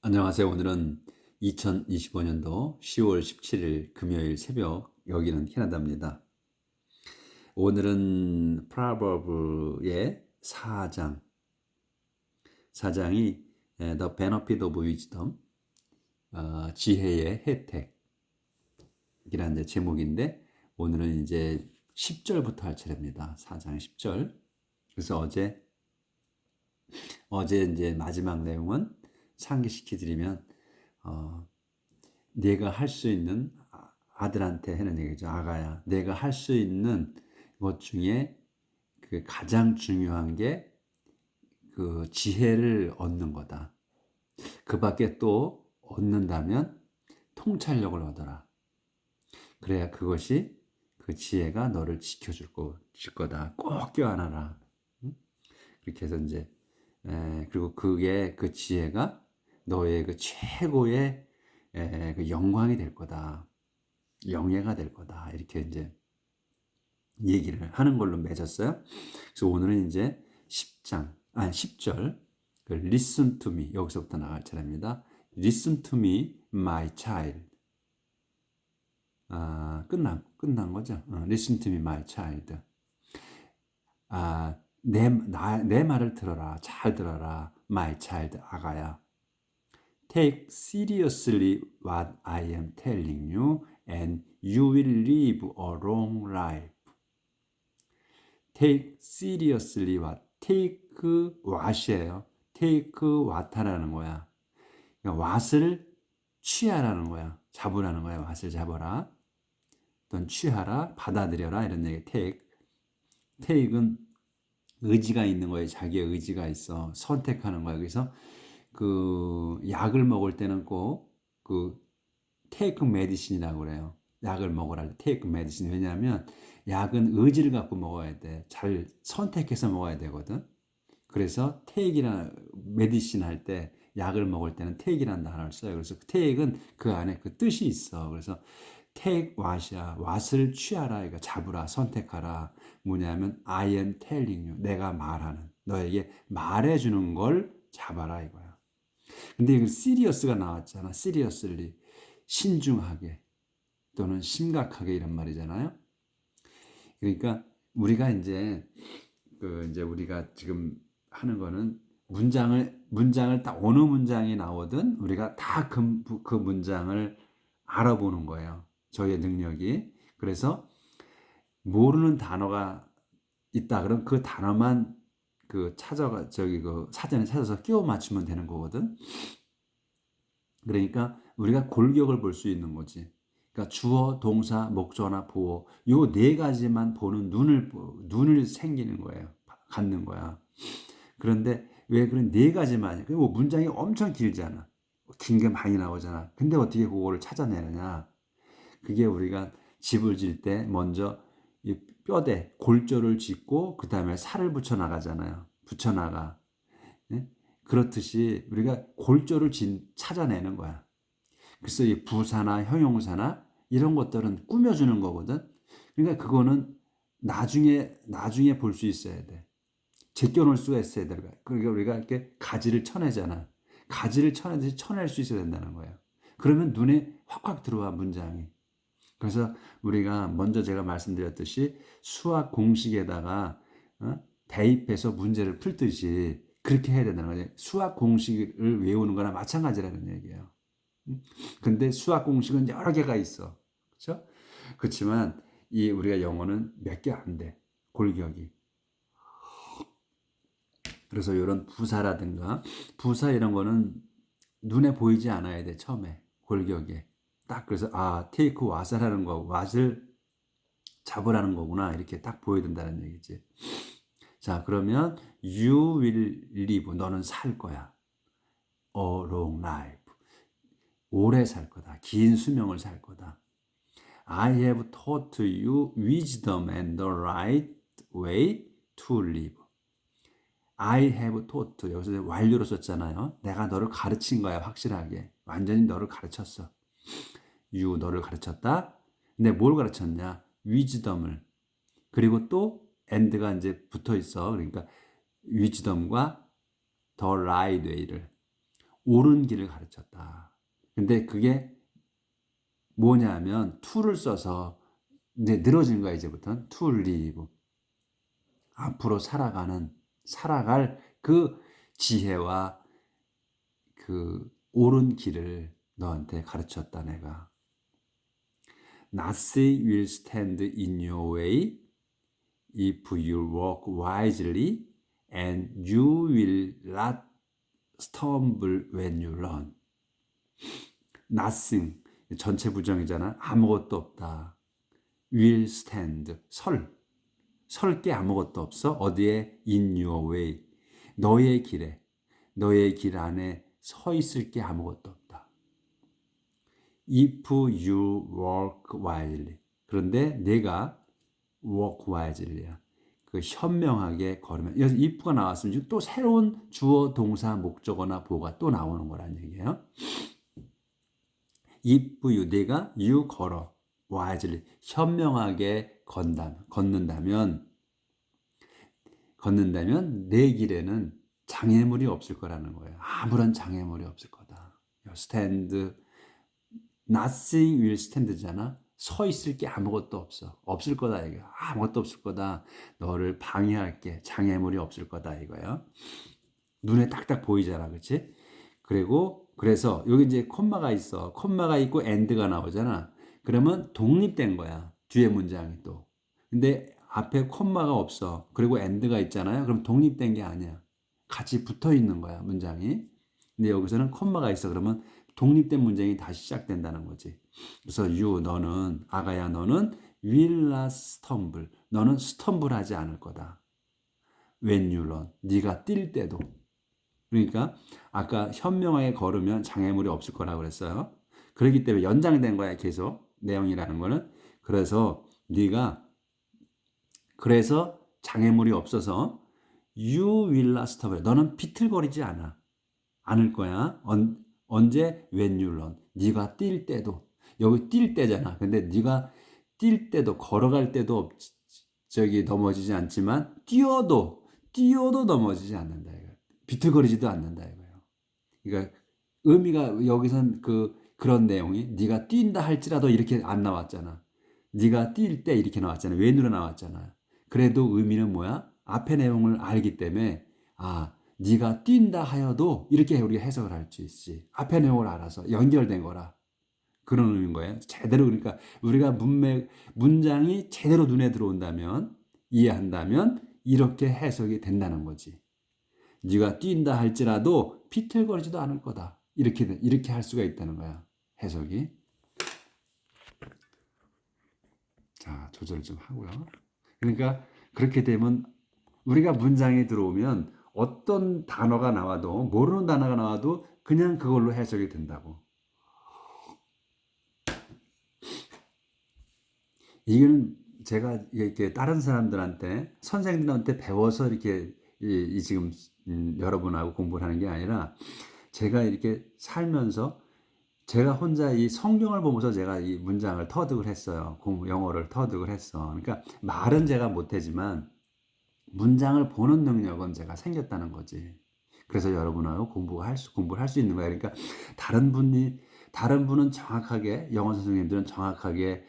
안녕하세요. 오늘은 2025년도 10월 17일 금요일 새벽, 여기는 캐나다입니다. 오늘은 프로버브의 4장이 The Benefit of Wisdom, 지혜의 혜택이라는 제목인데, 오늘은 이제 10절부터 할 차례입니다. 4장 10절. 그래서 어제 이제 마지막 내용은 상기시켜 드리면, 내가 할 수 있는, 아들한테 하는 얘기죠. 아가야, 내가 할 수 있는 것 중에 그 가장 중요한 게 그 지혜를 얻는 거다. 그 밖에 또 얻는다면 통찰력을 얻어라. 그래야 그것이, 그 지혜가 너를 지켜줄 거다. 꼭 껴안아라. 그렇게 해서 이제, 그리고 그 지혜가 너의 그 최고의 그 영광이 될 거다. 영예가 될 거다. 이렇게 이제 얘기를 하는 걸로 맺었어요. 그래서 오늘은 이제 10절, 그 listen to me, 여기서부터 나갈 차례입니다. listen to me, my child. 끝난 거죠. listen to me, my child. 내 말을 들어라. 잘 들어라. my child, 아가야. Take seriously what I am telling you and you will live a long life. Take seriously what? Take what이에요. Take what하라는 거야. 그러니까 what을 취하라는 거야. 잡으라는 거야. what을 잡아라. 또는 취하라, 받아들여라 이런 얘기. Take은 의지가 있는 거예요. 자기의 의지가 있어. 선택하는 거야. 그래서 그 약을 먹을 때는 꼭 그 take medicine이라고 그래요. 약을 먹으라 할 때 take medicine. 왜냐하면 약은 의지를 갖고 먹어야 돼. 잘 선택해서 먹어야 되거든. 그래서 take이나 medicine 할 때, 약을 먹을 때는 take이라는 단어를 써요. 그래서 take은 그 안에 그 뜻이 있어. 그래서 take what이야. what을 취하라. 그러니까 잡으라, 선택하라. 뭐냐면 I am telling you. 내가 말하는, 너에게 말해주는 걸 잡아라 이거야. 근데 이거 serious가 나왔잖아. seriously. 신중하게 또는 심각하게 이런 말이잖아요. 그러니까 우리가 이제 우리가 지금 하는 거는 문장을 딱 어느 문장이 나오든 우리가 다 그 문장을 알아보는 거예요. 저희의 능력이. 그래서 모르는 단어가 있다 그럼 그 단어만 그 사전에 찾아서 끼워 맞추면 되는 거거든. 그러니까 우리가 골격을 볼 수 있는 거지. 그러니까 주어, 동사, 목조나 보어 요 네 가지만 보는 눈을 생기는 거예요. 갖는 거야. 그런데 왜 그런 네 가지만? 뭐 문장이 엄청 길잖아. 긴 게 많이 나오잖아. 근데 어떻게 그거를 찾아내느냐? 그게 우리가 집을 질 때 먼저 이 뼈대, 골조를 짓고 그 다음에 살을 붙여 나가잖아요. 붙여 나가. 예? 그렇듯이 우리가 골조를 찾아내는 거야. 그래서 이 부사나 형용사나 이런 것들은 꾸며주는 거거든. 그러니까 그거는 나중에 볼 수 있어야 돼. 제껴놓을 수가 있어야 돼. 그러니까 우리가 이렇게 가지를 쳐내잖아. 가지를 쳐내듯이 쳐낼 수 있어야 된다는 거예요. 그러면 눈에 확확 들어와 문장이. 그래서 우리가 먼저 제가 말씀드렸듯이 수학 공식에다가 대입해서 문제를 풀듯이 그렇게 해야 된다는 거예요. 수학 공식을 외우는 거나 마찬가지라는 얘기예요. 근데 수학 공식은 여러 개가 있어. 그렇죠? 그렇지만 이 우리가 영어는 몇 개 안 돼. 골격이. 그래서 이런 부사라든가 부사 이런 거는 눈에 보이지 않아야 돼. 처음에 골격에. 딱 그래서 take what을 거고 what을 잡으라는 거구나. 이렇게 딱 보여야 된다는 얘기지. 자, 그러면 you will live. 너는 살 거야. A long life. 오래 살 거다. 긴 수명을 살 거다. I have taught you wisdom and the right way to live. I have taught. 여기서 완료로 썼잖아요. 내가 너를 가르친 거야, 확실하게. 완전히 너를 가르쳤어. You, 너를 가르쳤다. 근데 뭘 가르쳤냐? wisdom을. 그리고 또 and가 이제 붙어 있어. 그러니까 wisdom과 the right way를. 옳은 길을 가르쳤다. 근데 그게 뭐냐면 to를 써서 이제 늘어진 거야. 이제부터는 to live. 앞으로 살아갈 그 지혜와 그 옳은 길을 너한테 가르쳤다 내가. Nothing will stand in your way if you walk wisely and you will not stumble when you run. Nothing 전체 부정이잖아. 아무것도 없다. will stand 설 게 아무것도 없어. 어디에? in your way. 너의 길에, 너의 길 안에 서 있을 게 아무것도 없다. If you walk wisely. 그런데 내가 walk wisely야. 그 현명하게 걸으면. 여기서 if가 나왔으면 또 새로운 주어, 동사, 목적어나 보가 또 나오는 거란 얘기예요. if you, 내가 you 걸어. wisely. 현명하게 걷는다면 내 길에는 장애물이 없을 거라는 거예요. 아무런 장애물이 없을 거다. stand, nothing will stand잖아. 서 있을 게 아무것도 없어. 없을 거다 이거. 아무것도 없을 거다. 너를 방해할 게 장애물이 없을 거다 이거예요. 눈에 딱딱 보이잖아, 그렇지? 그리고 그래서 여기 이제 콤마가 있어. 콤마가 있고 and가 나오잖아. 그러면 독립된 거야. 뒤에 문장이 또. 근데 앞에 콤마가 없어. 그리고 and가 있잖아요. 그럼 독립된 게 아니야. 같이 붙어 있는 거야, 문장이. 근데 여기서는 콤마가 있어. 그러면 독립된 문장이 다시 시작된다는 거지. 그래서 너는, 아가야 너는 will not stumble. 너는 stumble 하지 않을 거다. when you run. 네가 뛸 때도. 그러니까 아까 현명하게 걸으면 장애물이 없을 거라고 그랬어요. 그렇기 때문에 연장된 거야, 계속. 내용이라는 거는. 그래서 장애물이 없어서 you will not stumble. 너는 비틀거리지 않을 거야. 언제? when you run. 네가 뛸 때도. 여기 뛸 때잖아. 근데 네가 뛸 때도, 걸어갈 때도 넘어지지 않지만 뛰어도 넘어지지 않는다 이거. 비틀거리지도 않는다 이거예요. 그러니까 의미가 여기선 그런 내용이 네가 뛴다 할지라도 이렇게 안 나왔잖아. 네가 뛸 때 이렇게 나왔잖아. when으로 나왔잖아. 그래도 의미는 뭐야? 앞의 내용을 알기 때문에 네가 뛴다 하여도 이렇게 우리가 해석을 할 수 있지. 앞의 내용을 알아서 연결된 거라. 그런 의미인 거예요. 제대로 그러니까 우리가 문장이 제대로 눈에 들어온다면 이해한다면 이렇게 해석이 된다는 거지. 네가 뛴다 할지라도 비틀거리지도 않을 거다. 이렇게 할 수가 있다는 거야. 해석이. 자, 조절 좀 하고요. 그러니까 그렇게 되면 우리가 문장에 들어오면 어떤 단어가 나와도 모르는 단어가 나와도 그냥 그걸로 해석이 된다고. 이거는 제가 이렇게 다른 사람들한테 선생님들한테 배워서 이렇게 지금 여러분하고 공부를 하는 게 아니라 제가 이렇게 살면서 제가 혼자 이 성경을 보면서 제가 이 문장을 터득을 했어요. 영어를 터득을 했어. 그러니까 말은 제가 못하지만 문장을 보는 능력은 제가 생겼다는 거지. 그래서 여러분하고 공부를 할 수 있는 거예요. 그러니까 다른 분은 정확하게 영어 선생님들은 정확하게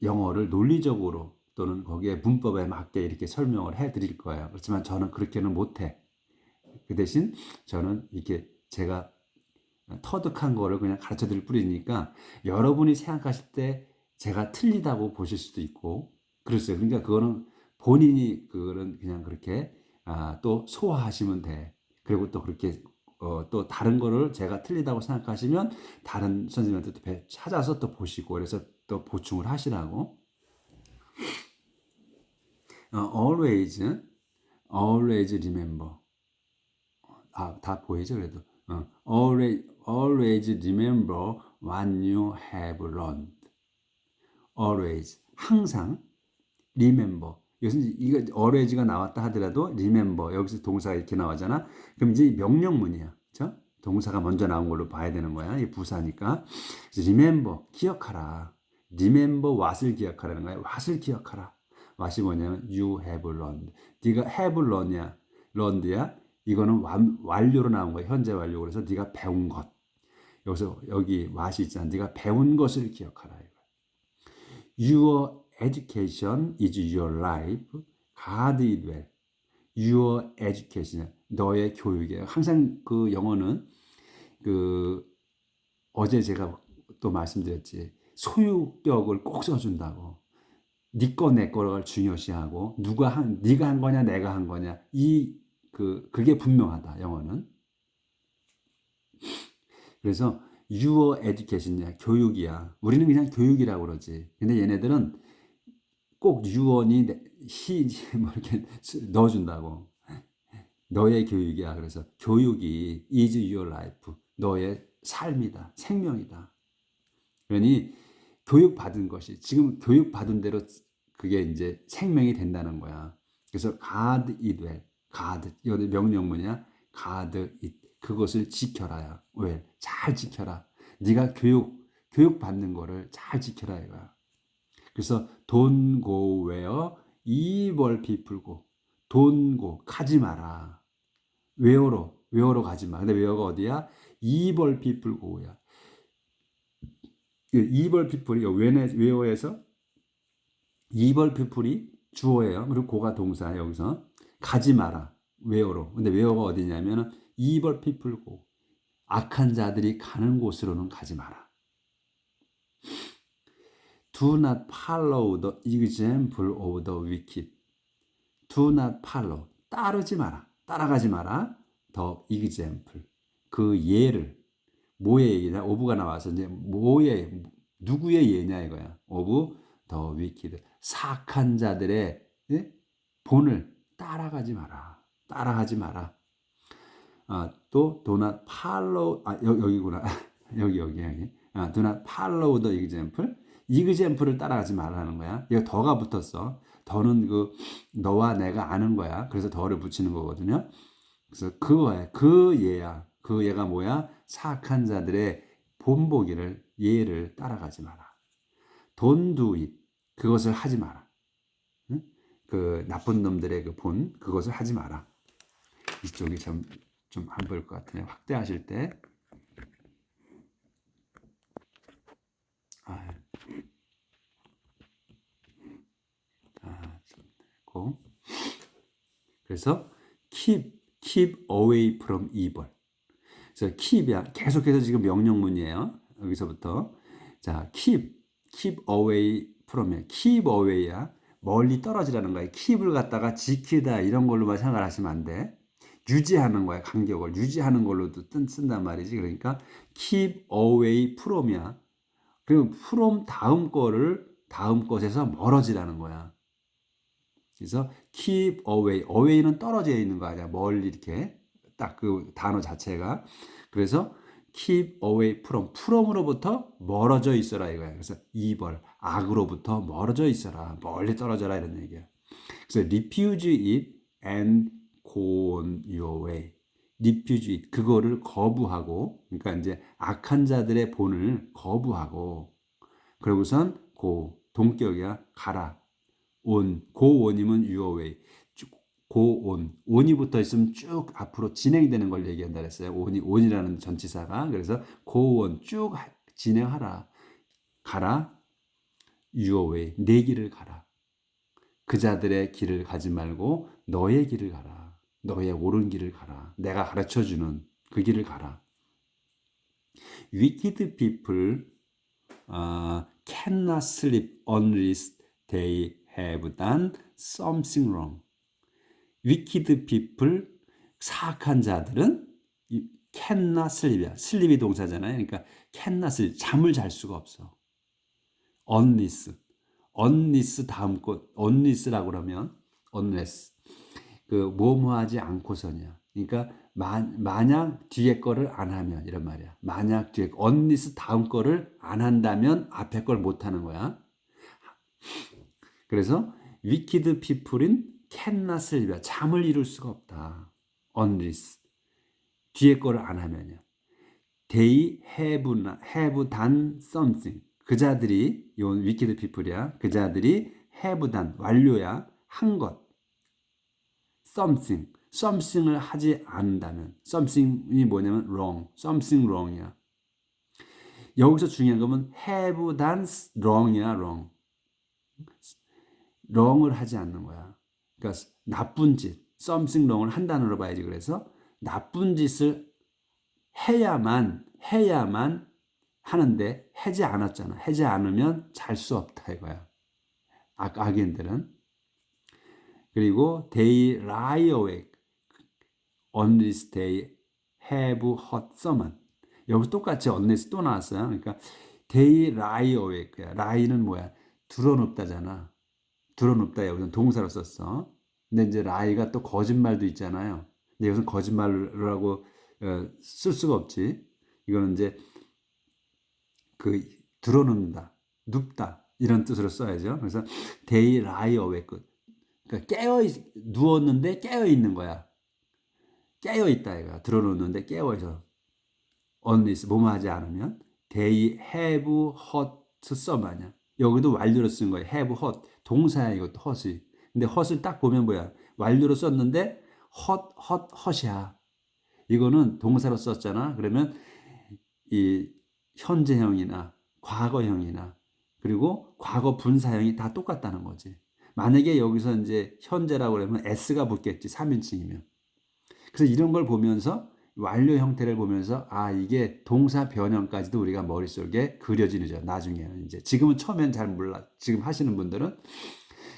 영어를 논리적으로 또는 거기에 문법에 맞게 이렇게 설명을 해 드릴 거예요. 그렇지만 저는 그렇게는 못해. 그 대신 저는 이렇게 제가 터득한 거를 그냥 가르쳐 드릴 뿐이니까 여러분이 생각하실 때 제가 틀리다고 보실 수도 있고 그랬어요. 그러니까 그거는 본인이 그거는 그냥 그렇게 또 소화하시면 돼. 그리고 또 그렇게 또 다른 거를 제가 틀리다고 생각하시면 다른 선생님한테 또 찾아서 또 보시고 그래서 또 보충을 하시라고. always remember. 다 보이죠 그래도. always remember what you have learned. always 항상 remember. 여기서 이거 always가 나왔다 하더라도 remember 여기서 동사가 이렇게 나오잖아. 그럼 이제 명령문이야. 그렇죠? 동사가 먼저 나온 걸로 봐야 되는 거야. 이 부사니까. remember 기억하라. remember what을 기억하라는 거야. what을 기억하라. what이 뭐냐면 you have learned. 네가 have learned야. 이거는 완료로 나온 거야. 현재 완료. 그래서 네가 배운 것. 여기서 여기 what이 있잖아. 네가 배운 것을 기억하라. Your education is your life. Guard it well. Your education. 너의 교육이에요. 항상 그 영어는 그 어제 제가 또 말씀드렸지. 소유격을 꼭 써준다고. 네 거, 내 거를 중요시하고 네가 한 거냐, 내가 한 거냐. 그게 분명하다. 영어는. 그래서 your education이야. 교육이야. 우리는 그냥 교육이라고 그러지. 근데 얘네들은 꼭 유언이 히 뭐 이렇게 넣어준다고. 너의 교육이야. 그래서 교육이 is your life. 너의 삶이다. 생명이다. 그러니 교육 받은 것이 지금 교육 받은 대로 그게 이제 생명이 된다는 거야. 그래서 guard it well. guard. 이거 명령문이야. guard it. 그것을 지켜라야. well. 잘 지켜라. 네가 교육 받는 거를 잘 지켜라 이거야. 그래서 don't go where evil people go. don't go. 가지 마라. where로 가지 마. 근데 where가 어디야? evil people go야. evil people이 where에서 evil people이 주어예요. 그리고 고가 동사 여기서 가지 마라. where로. 근데 where가 어디냐면 evil people go. 악한 자들이 가는 곳으로는 가지 마라. Do not follow the example of the wicked. Do not follow. 따르지 마라. 따라가지 마라. The example. 그 예를. 뭐의 예냐? 오브가 나와서 이제 누구의 예냐 이거야. of the wicked. 사악한 자들의 본을 따라가지 마라. 따라하지 마라. 또 do not follow. 여기구나. 여기. do not follow the example. example을 따라가지 말라는 거야. 이거 더가 붙었어. 더는 너와 내가 아는 거야. 그래서 더를 붙이는 거거든요. 그래서 그거야. 그 예야. 그 예가 뭐야? 사악한 자들의 본보기를 예를 따라가지 마라. Don't do it. 그것을 하지 마라. 응? 그 나쁜 놈들의 그것을 하지 마라. 이쪽이 좀 안 보일 것 같으네요. 확대하실 때. 그래서 keep away from evil. 그래서 keep이야. 계속해서 지금 명령문이에요. 여기서부터. 자, keep away from이야. keep away야. 멀리 떨어지라는 거야. keep을 갖다가 지키다 이런 걸로만 생각을 하시면 안 돼. 유지하는 거야. 간격을 유지하는 걸로도 쓴단 말이지. 그러니까 keep away from이야. 그리고 from 다음 것에서 멀어지라는 거야. 그래서 keep away. away는 떨어져 있는 거 아니야. 멀리 이렇게 딱 그 단어 자체가. 그래서 keep away from으로부터 멀어져 있어라 이거야. 그래서 evil, 악으로부터 멀어져 있어라. 멀리 떨어져라 이런 얘기야. 그래서 refuse it and go on your way. refuse it. 그거를 거부하고, 그러니까 이제 악한 자들의 본을 거부하고, 그러고선 go, 동격이야. 가라. go on이면 your way. go on. on이 붙어 있으면 쭉 앞으로 진행되는 걸 얘기한다 그랬어요. on이라는 전치사가. 그래서 go on. 쭉 진행하라. 가라. your way. 내 길을 가라. 그 자들의 길을 가지 말고 너의 길을 가라. 너의 옳은 길을 가라. 내가 가르쳐주는 그 길을 가라. Wicked people cannot sleep unless they have done something wrong. wicked people, 사악한 자들은 cannot sleep이야. sleep이 동사잖아요. 그러니까 cannot sleep, 잠을 잘 수가 없어. unless 다음 것, unless라고 그러면 unless 뭐뭐하지 않고서냐. 그러니까 만약 뒤에 거를 안 하면 이런 말이야. 만약 뒤에 unless 다음 거를 안 한다면 앞에 걸 못 하는 거야. 그래서 wicked people은 cannot sleep. 잠을 이룰 수가 없다. unless 뒤에 거를 안 하면요. They have done something. 그 자들이 이건 wicked people이야. 그 자들이 have done 완료야. 한 것. something. something을 하지 않는다면, something이 뭐냐면 wrong, something wrong이야. 여기서 중요한 거는 have done wrong이야, wrong. wrong을 하지 않는 거야. 그러니까 나쁜 짓, something wrong을 한 단어로 봐야지. 그래서 나쁜 짓을 해야만 하는데 하지 않았잖아. 하지 않으면 잘 수 없다 이거야. 악인들은. 그리고 they lie awake on this day have hurt someone. 여기 똑같이 unless 또 나왔어요. 그러니까 they lie awake. lie는 뭐야? 드러눕다잖아. 드러눕다 여기서 동사로 썼어. 근데 이제 lie가 또 거짓말도 있잖아요. 근데 여기서 거짓말이라고 쓸 수가 없지. 이거는 이제 그 드러눕다, 눕다 이런 뜻으로 써야죠. 그래서 they lie awake. 그러니까 누웠는데 깨어 있는 거야. 깨어 있다 이거야. 드러눕는데 깨어 있어. unless 뭐뭐 하지 않으면 they have hurt someone. 여기도 완료로 쓴 거예요. have hurt 동사야 이것도 hurt이. 근데 hurt을 딱 보면 뭐야? 완료로 썼는데 hurt이야. 이거는 동사로 썼잖아. 그러면 이 현재형이나 과거형이나 그리고 과거 분사형이 다 똑같다는 거지. 만약에 여기서 이제 현재라고 그러면 s가 붙겠지. 3인칭이면. 그래서 이런 걸 보면서 완료 형태를 보면서 아 이게 동사 변형까지도 우리가 머릿속에 그려지죠. 나중에는 이제 지금은 처음엔 잘 몰라. 지금 하시는 분들은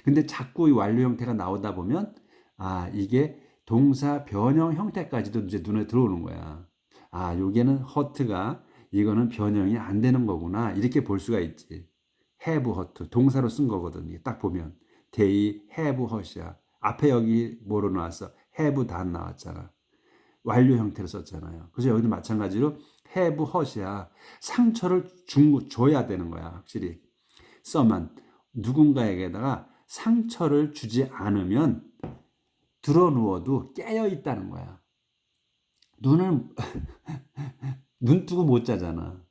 근데 자꾸 이 완료 형태가 나오다 보면 아 이게 동사 변형 형태까지도 이제 눈에 들어오는 거야. 아 여기는 hurt가 이거는 변형이 안 되는 거구나 이렇게 볼 수가 있지. have hurt 동사로 쓴 거거든. 이게 딱 보면 they have hurt이야. 앞에 여기 뭐로 나왔어? have done 나왔잖아. 완료 형태로 썼잖아요. 그래서 여기도 마찬가지로 have hurt이야. 상처를 줘야 되는 거야. 확실히. someone 누군가에게다가 상처를 주지 않으면 드러누워도 깨어 있다는 거야. 눈을 눈 뜨고 못 자잖아.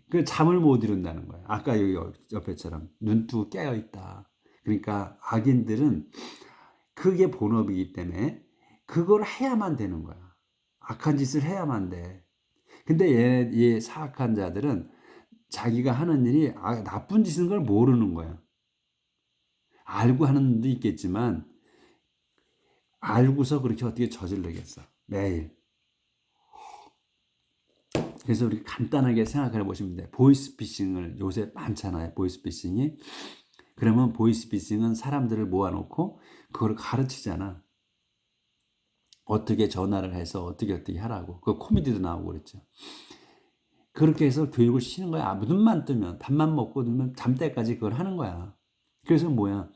그 잠을 못 이룬다는 거야. 아까 여기 옆에처럼 눈 뜨고 깨어 있다. 그러니까 악인들은 그게 본업이기 때문에 그걸 해야만 되는 거야. 악한 짓을 해야만 돼. 근데 얘 사악한 자들은 자기가 하는 일이 나쁜 짓인 걸 모르는 거야. 알고 하는 분도 있겠지만 알고서 그렇게 어떻게 저질르겠어. 매일. 그래서 우리 간단하게 생각해 보시면 돼. 보이스피싱을 요새 많잖아요. 보이스피싱이. 그러면 보이스피싱은 사람들을 모아놓고 그걸 가르치잖아. 어떻게 전화를 해서 어떻게 하라고. 그 코미디도 나오고 그랬죠. 그렇게 해서 교육을 시키는 거야. 눈만 뜨면 밥만 먹고 누면 잠때까지 그걸 하는 거야. 그래서 뭐야?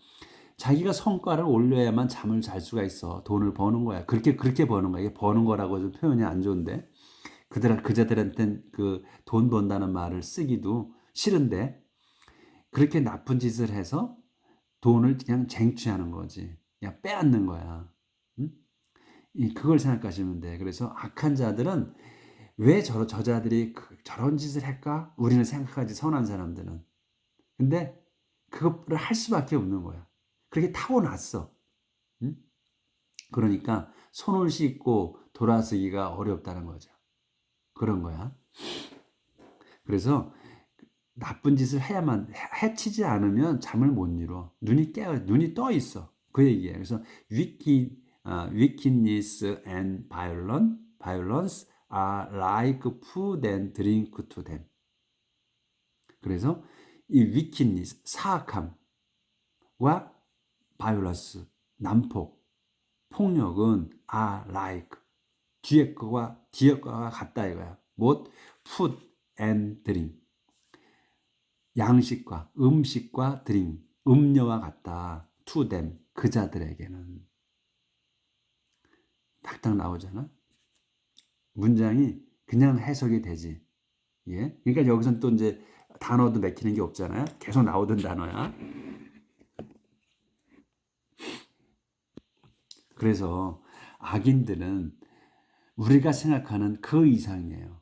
자기가 성과를 올려야만 잠을 잘 수가 있어. 돈을 버는 거야. 그렇게 버는 거야. 이게 버는 거라고 좀 표현이 안 좋은데. 그자들한테는 그 돈 번다는 말을 쓰기도 싫은데 그렇게 나쁜 짓을 해서 돈을 그냥 쟁취하는 거지. 그냥 빼앗는 거야. 응? 그걸 생각하시면 돼. 그래서 악한 자들은 왜 저자들이 저런 짓을 할까? 우리는 생각하지 선한 사람들은. 근데 그거를 할 수밖에 없는 거야. 그렇게 타고났어. 응? 그러니까 손을 씻고 돌아서기가 어렵다는 거죠. 그런 거야. 그래서 나쁜 짓을 해야만 해치지 않으면 잠을 못 이뤄. 눈이 떠 있어. 그 얘기예요. 그래서 wickedness and violence are like food and drink to them. 그래서 이 wickedness 사악함과 violence 난폭 폭력은 are like 뒤에 거가 같다 이거야. 뭐 food and drink 양식과 음식과 드링 음료와 같다. to them 그 자들에게는 딱딱 나오잖아. 문장이 그냥 해석이 되지. 예? 그러니까 여기서는 또 이제 단어도 맥히는 게 없잖아요. 계속 나오던 단어야. 그래서 악인들은 우리가 생각하는 그 이상이에요.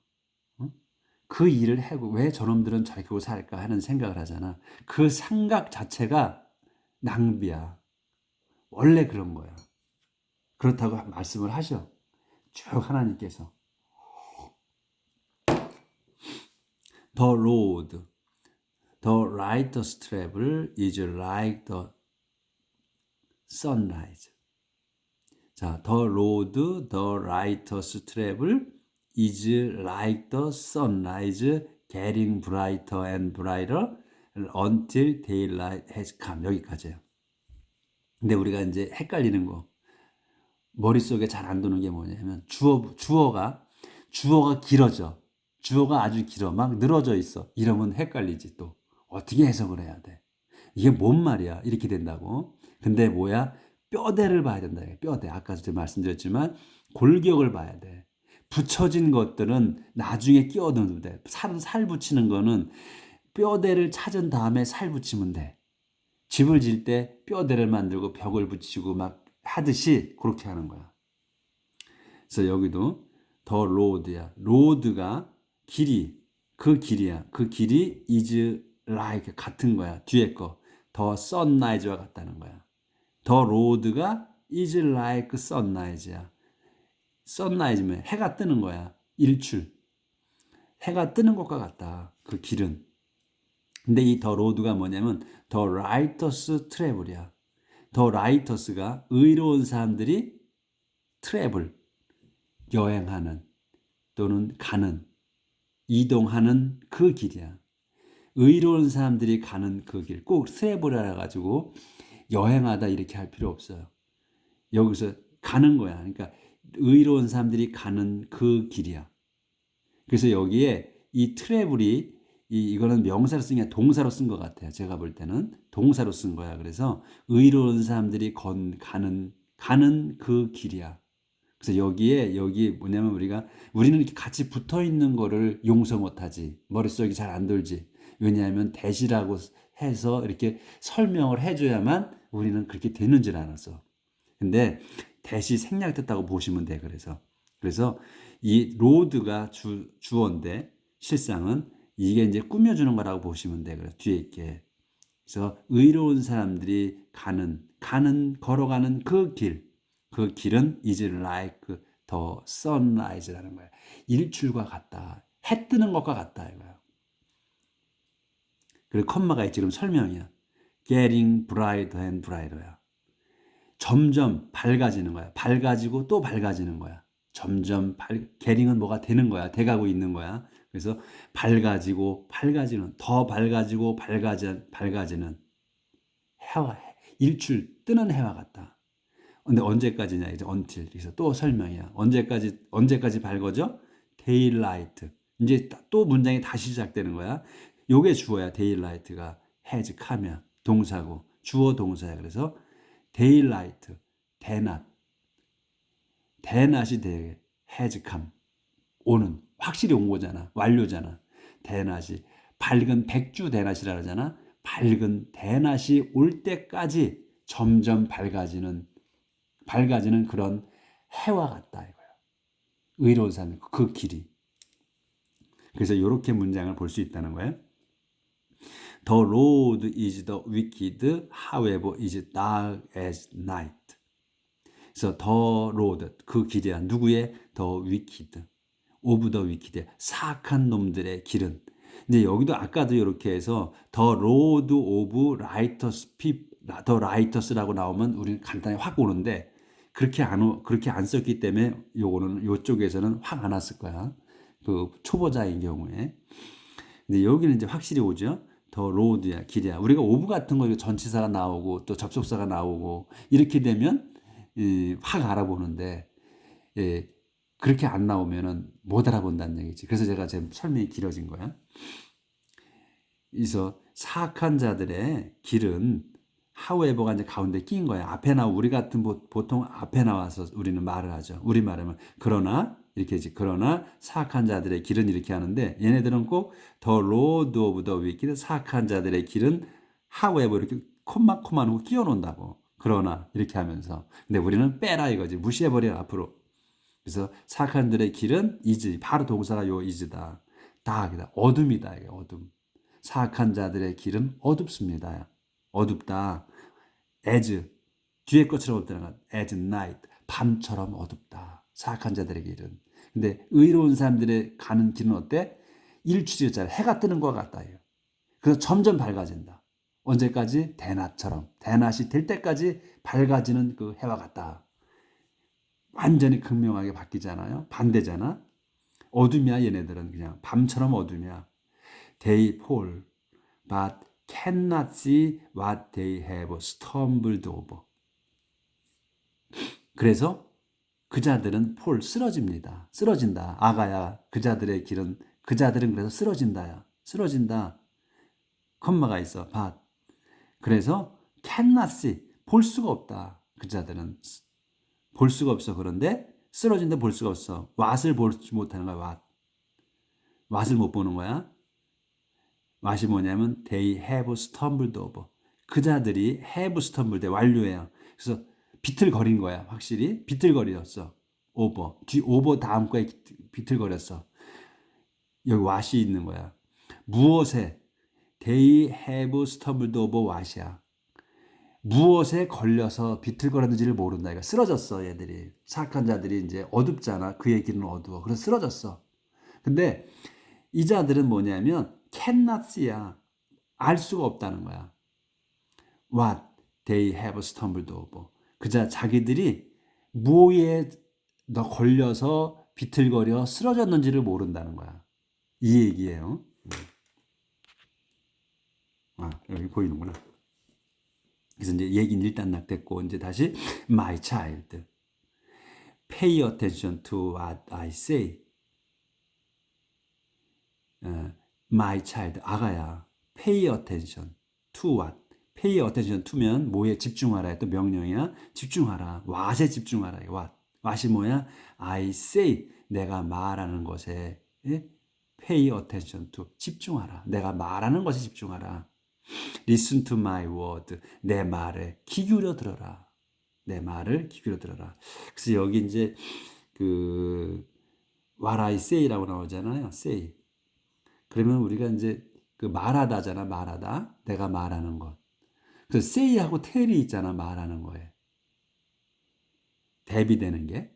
그 일을 하고 왜 저놈들은 저렇게 살까 하는 생각을 하잖아. 그 생각 자체가 낭비야. 원래 그런 거야. 그렇다고 말씀을 하셔. 쭉 하나님께서. The road, the righteous travel is like the sunrise. 자, the road, the righteous travel is like the sunrise, getting brighter and brighter until daylight has come. 여기까지예요. 근데 우리가 이제 헷갈리는 거, 머릿속에 잘 안 도는 게 뭐냐면 주어가 길어져. 주어가 아주 길어. 막 늘어져 있어. 이러면 헷갈리지 또. 어떻게 해석을 해야 돼? 이게 뭔 말이야? 이렇게 된다고. 근데 뭐야? 뼈대를 봐야 된다. 뼈대. 아까 제가 말씀드렸지만 골격을 봐야 돼. 붙여진 것들은 나중에 끼워넣으면 돼. 살 붙이는 거는 뼈대를 찾은 다음에 살 붙이면 돼. 집을 질 때 뼈대를 만들고 벽을 붙이고 막 하듯이 그렇게 하는 거야. 그래서 여기도 더 로드야. 로드가 길이, 그 길이야. 그 길이 is like 같은 거야. 뒤에 거. 더 sunrise와 같다는 거야. 더 로드가 is like sunrise야. sunrise면 해가 뜨는 거야. 일출. 해가 뜨는 것과 같다. 그 길은. 근데 이 더 로드가 뭐냐면 더 righteous travel이야. 더 righteous가 의로운 사람들이 travel, 여행하는 또는 가는, 이동하는 그 길이야. 의로운 사람들이 가는 그 길. 꼭 travel이라 가지고 여행하다 이렇게 할 필요 없어요. 여기서 가는 거야. 그러니까 의로운 사람들이 가는 그 길이야. 그래서 여기에 이 travel이 이거는 명사로 쓴 게 아니라 동사로 쓴 것 같아요. 제가 볼 때는 동사로 쓴 거야. 그래서 의로운 사람들이 가는 그 길이야. 그래서 여기 뭐냐면 우리는 이렇게 같이 붙어 있는 거를 용서 못하지. 머릿속이 잘 안 돌지. 왜냐하면 대시라고 해서 이렇게 설명을 해줘야만 우리는 그렇게 되는 줄 알았어. 근데 대시 생략됐다고 보시면 돼. 그래서 이 로드가 주어인데 실상은 이게 이제 꾸며주는 거라고 보시면 돼. 그래서 뒤에 있게. 그래서 의로운 사람들이 걸어가는 그 길은 is like the sunrise라는 거야. 일출과 같다. 해 뜨는 것과 같다 이거야. 그리고 컴마가 있지. 그럼 설명이야. getting brighter and brighter야. 점점 밝아지는 거야. 밝아지고 또 밝아지는 거야. 점점 getting은 뭐가 되는 거야. 돼가고 있는 거야. 그래서 밝아지는 더 밝아지고 밝아지는 해와 일출 뜨는 해와 같다. 근데 언제까지냐 이제 until. 그래서 또 설명이야. 언제까지 밝아져? daylight. 이제 또 문장이 다시 시작되는 거야. 요게 주어야. daylight가 has come야. 동사고 주어 동사야. 그래서 daylight 대낮이 has come 오는 확실히 온 거잖아. 완료잖아. 대낮이 밝은 백주 대낮이라 그러잖아. 밝은 대낮이 올 때까지 점점 밝아지는 그런 해와 같다 이거야. 의로운 사람 그 길이. 그래서 이렇게 문장을 볼 수 있다는 거예요. The road is the wicked, however, is dark as night. 그래서 the road 그 길이야. 누구의? The wicked. of the wicked. 사악한 놈들의 길은. 근데 여기도 아까도 이렇게 해서 the road of righteous people, the righteous라고 나오면 우리는 간단히 확 오는데 그렇게 안 썼기 때문에 요거는 요쪽에서는 확 안 왔을 거야. 그 초보자인 경우에. 근데 여기는 이제 확실히 오죠. 더 로드야, 길이야. 우리가 오브 같은 거 전치사가 나오고 또 접속사가 나오고 이렇게 되면 확 알아보는데 그렇게 안 나오면은 못 알아본다는 얘기지. 그래서 제가 제 설명이 길어진 거야. 그래서 사악한 자들의 길은 however가 이제 가운데 낀 거야. 앞에 우리 같은 보통 앞에 나와서 우리는 말을 하죠. 우리 말하면 그러나 사악한 자들의 길은 이렇게 하는데 얘네들은 꼭 the road of the wicked 사악한 자들의 길은 however 이렇게 콤마콤마 끼워 놓는다고. 그러나 이렇게 하면서 근데 우리는 빼라 이거지. 무시해버려 앞으로. 그래서 사악한 자들의 길은 is 바로 동사가 요 is다. dark이다. 어둠이다. 이게 어둠. 사악한 자들의 길은 어둡습니다. 어둡다. as 뒤에 것처럼 없다는 건 as night 밤처럼 어둡다. 사악한 자들의 길은. 근데 의로운 사람들의 가는 길은 어때? 일출이었잖아. 해가 뜨는 것 같다. 그래서 점점 밝아진다. 언제까지? 대낮처럼. 대낮이 될 때까지 밝아지는 그 해와 같다. 완전히 극명하게 바뀌잖아요. 반대잖아. 어둠이야 얘네들은 그냥 밤처럼 어둠이야. They fall, but cannot see what they have stumbled over. 그래서 그자들은 폴 쓰러집니다. 쓰러진다. 아가야 그자들의 길은 그자들은 그래서 쓰러진다야. 쓰러진다. 컴마가 있어. but. 그래서 cannot see 볼 수가 없다. 그자들은 볼 수가 없어. 그런데 쓰러진다 볼 수가 없어. what을 보지 못하는 거야. what. what을 못 보는 거야. what이 뭐냐면 they have stumbled over. 그자들이 have stumbled 완료예요. 그래서 비틀거린 거야. 확실히 비틀거렸어. over. 뒤 over 다음 거에 비틀거렸어. 여기 what이 있는 거야. 무엇에 they have stumbled over what이야. 무엇에 걸려서 비틀거렸는지를 모른다. 그러니까 쓰러졌어, 얘들이. 사악한 자들이 이제 어둡잖아. 그의 길은 어두워. 그래서 쓰러졌어. 근데 이 자들은 뭐냐면 cannot see야. 알 수가 없다는 거야. What they have stumbled over. 그자 자기들이 뭐에 너 걸려서 비틀거려 쓰러졌는지를 모른다는 거야. 이 얘기예요. 아, 여기 보이는구나. 그래서 이제 얘기는 일단 낙됐고 이제 다시 my child, pay attention to what I say. My child, 아가야, pay attention to what? pay attention to면 뭐에 집중하라. 또 명령이야. 집중하라. what에 집중하라. what? what이 뭐야? I say, 내가 말하는 것에 pay attention to, 집중하라. 내가 말하는 것에 집중하라. Listen to my word. 내 말에 귀 기울여 들어라. 내 말을 귀 기울여 들어라. 그래서 여기 이제 그 what I say라고 나오잖아요. say. 그러면 우리가 이제 그 말하다잖아. 말하다. 내가 말하는 것. 그래서 say하고 tell이 있잖아. 말하는 거에. 대비되는 게.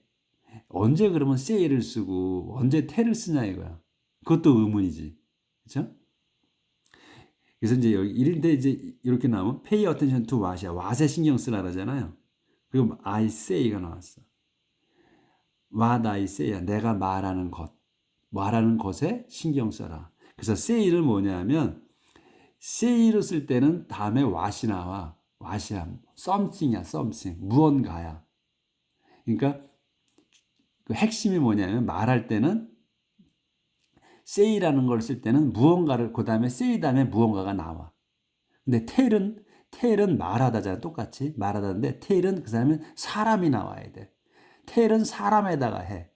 언제 그러면 say를 쓰고 언제 tell을 쓰냐 이거야. 그것도 의문이지. 그렇죠? 그래서 이제 여기 이런데 이제 이렇게 나오면 pay attention to what이야. what에 신경 쓰라 그러잖아요. 그리고 I say가 나왔어. what I say야. 내가 말하는 것. 말하는 것에 신경 써라. 그래서 say를 뭐냐면 say를 쓸 때는 다음에 what이 나와. what이야. something이야. something. 무언가야. 그러니까 그 핵심이 뭐냐면 말할 때는 say라는 걸 쓸 때는 무언가를 그 다음에 say 다음에 무언가가 나와. 근데 tell은 말하다잖아. 똑같이 말하다인데 tell은 그 다음에 사람이 나와야 돼. tell은 사람에다가 해.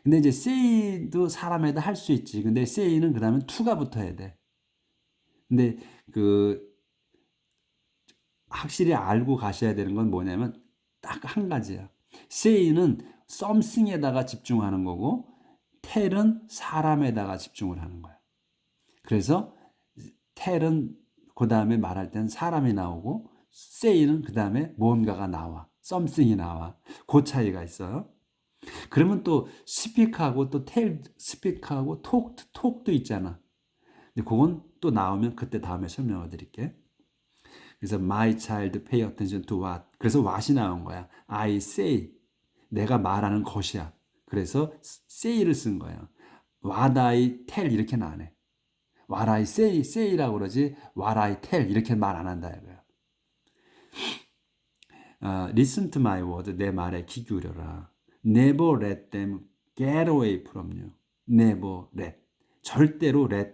근데 이제 say도 사람에다 할 수 있지. 근데 say는 그 다음에 to가 붙어야 돼. 근데 그 확실히 알고 가셔야 되는 건 뭐냐면 딱 한 가지야. say는 something에다가 집중하는 거고 tell은 사람에다가 집중을 하는 거야. 그래서 tell은 그 다음에 말할 때는 사람이 나오고 say는 그 다음에 뭔가가 나와. something이 나와. 그 차이가 있어요. 그러면 또 speak하고 또 tell, speak하고 talk도 있잖아. 근데 그건 또 나오면 그때 다음에 설명을 드릴게. 그래서 my child pay attention to what. 그래서 what이 나온 거야. I say. 내가 말하는 것이야. 그래서 say를 쓴 거야. what I tell 이렇게는 안 해. what I say라고 그러지 what I tell 이렇게 말 안 한다 이거야. Listen to my word. 내 말에 귀 기울여라. Never let them get away from you. Never let. 절대로 let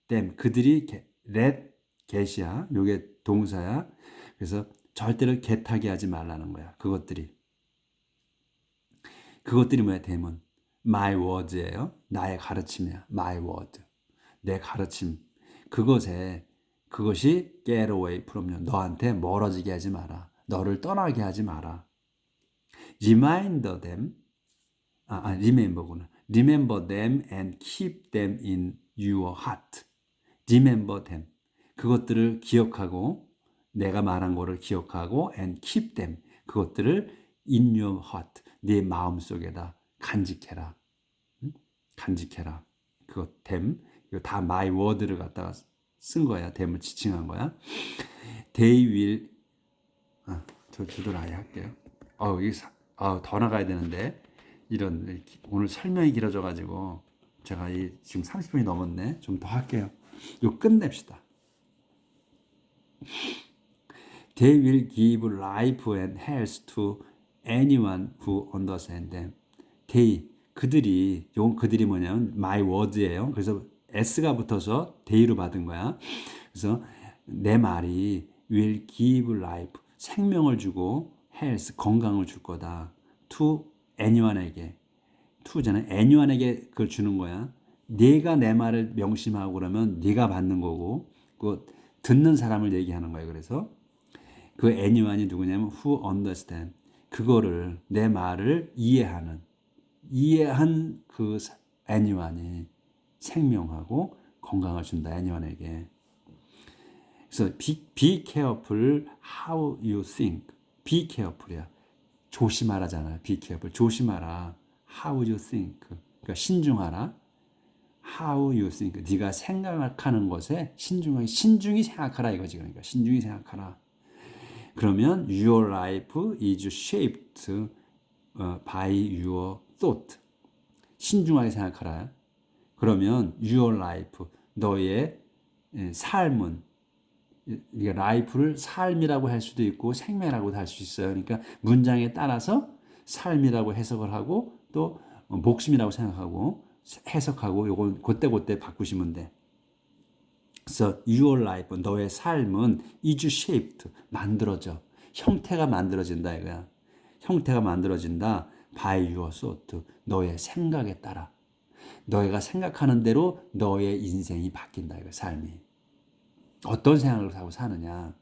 them. 그들이 let get이야. 요게 동사야. 그래서 절대로 get하게 하지 말라는 거야. 그것들이 뭐야? 대문. My words예요. 나의 가르침이야. My word. 내 가르침. 그것이 get away from you. 너한테 멀어지게 하지 마라. 너를 떠나게 하지 마라. Remind them. remember구나. Remember them and keep them in your heart. Remember them. 그것들을 기억하고 내가 말한 거를 기억하고 and keep them. 그것들을 in your heart. 네 마음속에다 간직해라. 응? 간직해라. 그거 댐. 이거 다 my word를 갖다가 쓴 거야. 댐을 지칭한 거야. They will 저 주들 아예 할게요. 더 나가야 되는데 이런 오늘 설명이 길어져 가지고 제가 지금 30분이 넘었네. 좀 더 할게요. 이거 끝냅시다. They will give life and health to anyone who understands them. 그들이 뭐냐면 my words예요. 그래서 s가 붙어서 they로 받은 거야. 그래서 내 말이 will give life, 생명을 주고 health, 건강을 줄 거다. to anyone에게. to잖아요. anyone에게 그걸 주는 거야. 네가 내 말을 명심하고 그러면 네가 받는 거고 그 듣는 사람을 얘기하는 거예요. 그래서 그 anyone이 누구냐면 who understand. 그거를 내 말을 이해한 그 anyone이 생명하고 건강을 준다. anyone에게. 그래서 be careful how you think. be careful이야. 조심하라잖아요. be careful. 조심하라. how you think. 그러니까 신중하라. how you think. 네가 생각하는 것에 신중히 생각하라 이거지. 그러니까 신중히 생각하라. 그러면 your life is shaped by your thought. 신중하게 생각하라. 그러면 your life, 너의 삶은, life를 삶이라고 할 수도 있고 생명이라고도 할 수 있어요. 그러니까 문장에 따라서 삶이라고 해석을 하고 또 목숨이라고 생각하고 해석하고 요건 그때 바꾸시면 돼. 그래서 your life, 너의 삶은 is shaped, 만들어져. 형태가 만들어진다 이거야. 형태가 만들어진다. by your thought, 너의 생각에 따라. 너희가 생각하는 대로 너의 인생이 바뀐다 이거 삶이. 어떤 생각을 하고 사느냐.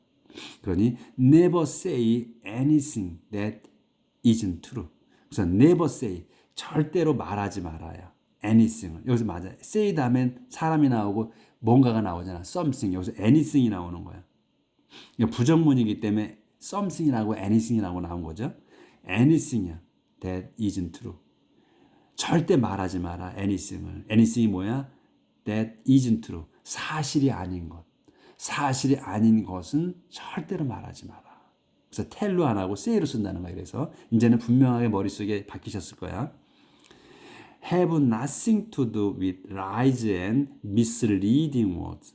그러니 never say anything that isn't true. 그래서 never say, 절대로 말하지 말아요. anything을. 여기서 맞아. say 다음엔 사람이 나오고 뭔가가 나오잖아. something. 여기서 anything이 나오는 거야. 부정문이기 때문에 something이라고 anything이라고 나온 거죠. anything이야. that isn't true. 절대 말하지 마라. anything을. anything이 뭐야? that isn't true. 사실이 아닌 것. 사실이 아닌 것은 절대로 말하지 마라. 그래서 tell로 안 하고 say로 쓴다는 거야. 그래서 이제는 분명하게 머릿속에 박히셨을 거야. have nothing to do with lies and misleading words.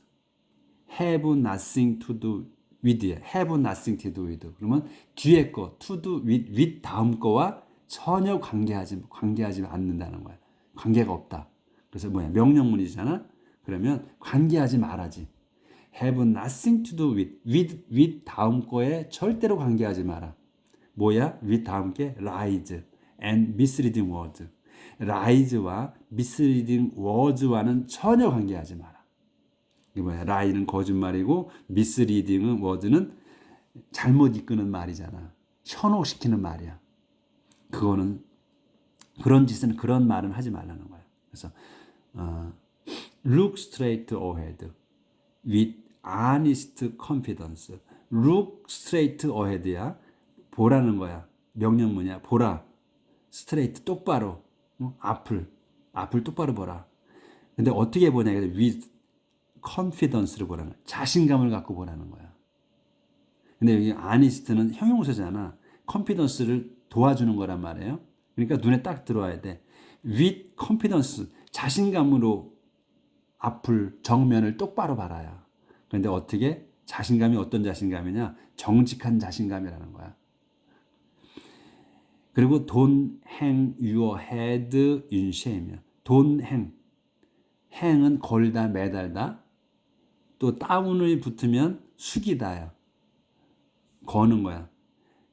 have nothing to do with. have nothing to do with. 그러면 뒤에 거 to do with 다음 거와 전혀 관계하지 않는다는 거야. 관계가 없다. 그래서 뭐야? 명령문이잖아. 그러면 관계하지 말아지. have nothing to do with 다음 거에 절대로 관계하지 마라. 뭐야? with 다음 게 lies and misleading words. lies와 misleading words와는 전혀 관계하지 마라. 이게 뭐야? lie는 거짓말이고 misleading words는 잘못 이끄는 말이잖아. 현혹시키는 말이야. 그거는 그런 말은 하지 말라는 거야. 그래서 look straight ahead with honest confidence. look straight ahead야. 보라는 거야. 명령문이야. 보라. straight 똑바로. 앞을 똑바로 보라. 근데 어떻게 보냐? with confidence를 보라는 거야. 자신감을 갖고 보라는 거야. 근데 여기 honest는 형용사잖아. confidence를 도와주는 거란 말이에요. 그러니까 눈에 딱 들어와야 돼. with confidence, 자신감으로 앞을, 정면을 똑바로 봐라야. 그런데 어떻게? 자신감이 어떤 자신감이냐? 정직한 자신감이라는 거야. 그리고 don't hang your head in shame. don't hang. hang은 걸다, 매달다. 또 다운을 붙으면 숙이다야. 거는 거야.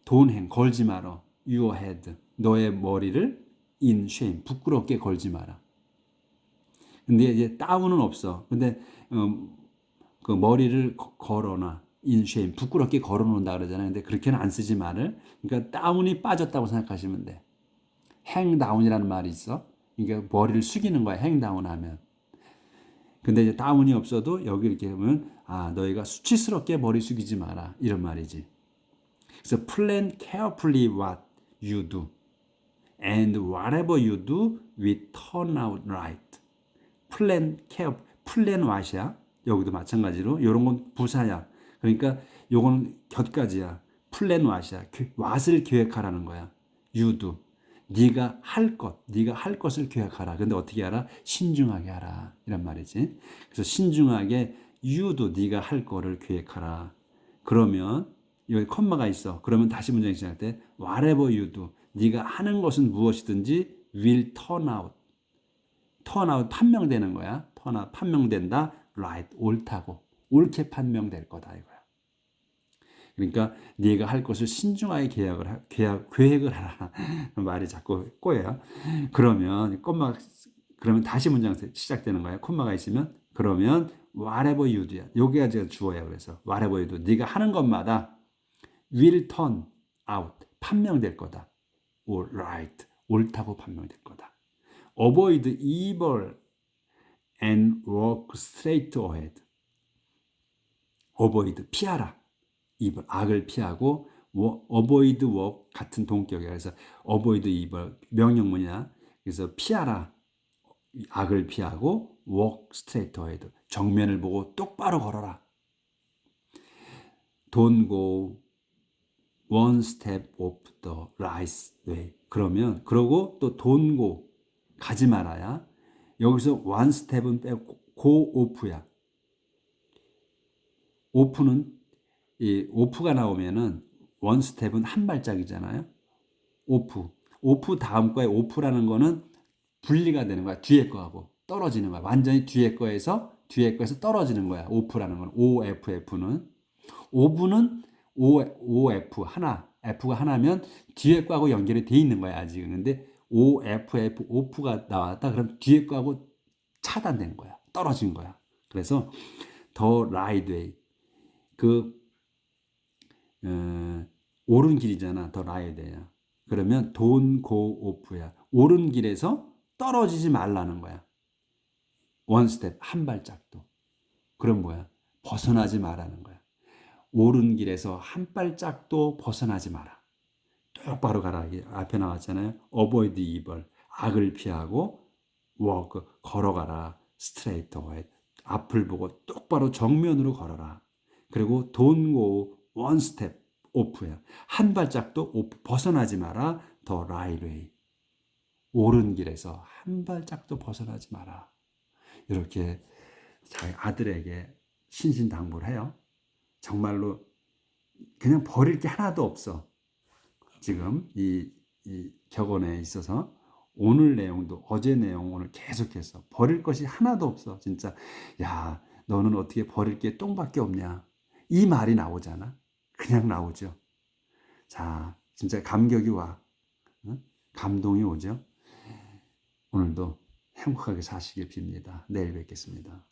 don't hang, 걸지 마라. your head, 너의 머리를 in shame, 부끄럽게 걸지 마라. 근데 이제 다운은 없어. 근데 그 머리를 걸어놔. in shame, 부끄럽게 걸어놓는다 그러잖아요. 근데 그렇게는 안 쓰지 말을. 그러니까 다운이 빠졌다고 생각하시면 돼. hang down이라는 말이 있어. 그러니까 머리를 숙이는 거야. hang down 하면. 근데 이제 다운이 없어도 여기 이렇게 보면 너희가 수치스럽게 머리 숙이지 마라. 이런 말이지. 그래서 plan carefully what you do. And whatever you do will turn out right. plan care, plan what이야. 여기도 마찬가지로 이런 건 부사야. 그러니까 요건 곁가지야. plan what이야. what을 계획하라는 거야. you do. 네가 할 것, 네가 할 것을 계획하라. 근데 어떻게 하라? 신중하게 하라. 이란 말이지. 그래서 신중하게 you do, 네가 할 거를 계획하라. 그러면 여기 컴마가 있어. 그러면 다시 문장이 시작할 때 whatever you do, 네가 하는 것은 무엇이든지 will turn out. turn out 판명되는 거야. turn out 판명된다. right 옳다고. 옳게 판명될 거다 이거야. 그러니까 네가 할 것을 신중하게 계획을 하라. 말이 자꾸 꼬여요. 그러면 그러면 다시 문장 시작되는 거야. 콤마가 있으면 그러면 whatever you do야. 여기가 제가 주어야. 그래서 whatever you do. 네가 하는 것마다 will turn out 판명될 거다. or right 옳다고 판명될 거다. avoid evil and walk straight ahead. avoid 피하라. evil 악을 피하고 avoid walk 같은 동격이야. 그래서 avoid evil 명령문이야. 그래서 피하라. 악을 피하고 walk straight ahead. 정면을 보고 똑바로 걸어라. Don't go one step off the right way. 그러고 또 don't go 가지 말아야. 여기서 one step은 빼고 go off야. off는 이 off가 나오면은 one step은 한 발짝이잖아요. off 다음 거에 off라는 거는 분리가 되는 거야. 뒤에 거하고 떨어지는 거야. 완전히 뒤에 거에서 떨어지는 거야. off라는 건 OFF는 off는 OF 하나, F가 하나면 뒤에 거하고 연결이 돼 있는 거야 아직은. 근데 OFF off가 나왔다. 그럼 뒤에 거하고 차단된 거야. 떨어진 거야. 그래서 더 라이드웨이 옳은 길이잖아. 더 라이드웨이야. 그러면 don't go off야. 옳은 길에서 떨어지지 말라는 거야. one step 한 발짝도. 그럼 뭐야? 벗어나지 말라는 거야. 옳은 길에서 한 발짝도 벗어나지 마라. 똑바로 가라. 앞에 나왔잖아요. avoid evil 악을 피하고 walk 걸어가라. straight ahead 앞을 보고 똑바로 정면으로 걸어라. 그리고 don't go one step off야. 한 발짝도 off 벗어나지 마라. the right way 옳은 길에서 한 발짝도 벗어나지 마라. 이렇게 자기 아들에게 신신당부를 해요. 정말로 그냥 버릴 게 하나도 없어. 지금 이 격언에 있어서 오늘 내용도 어제 내용 오늘 계속해서 버릴 것이 하나도 없어. 진짜 야 너는 어떻게 버릴 게 똥밖에 없냐. 이 말이 나오잖아. 그냥 나오죠. 자 진짜 감격이 와. 감동이 오죠. 오늘도 행복하게 사시길 빕니다. 내일 뵙겠습니다.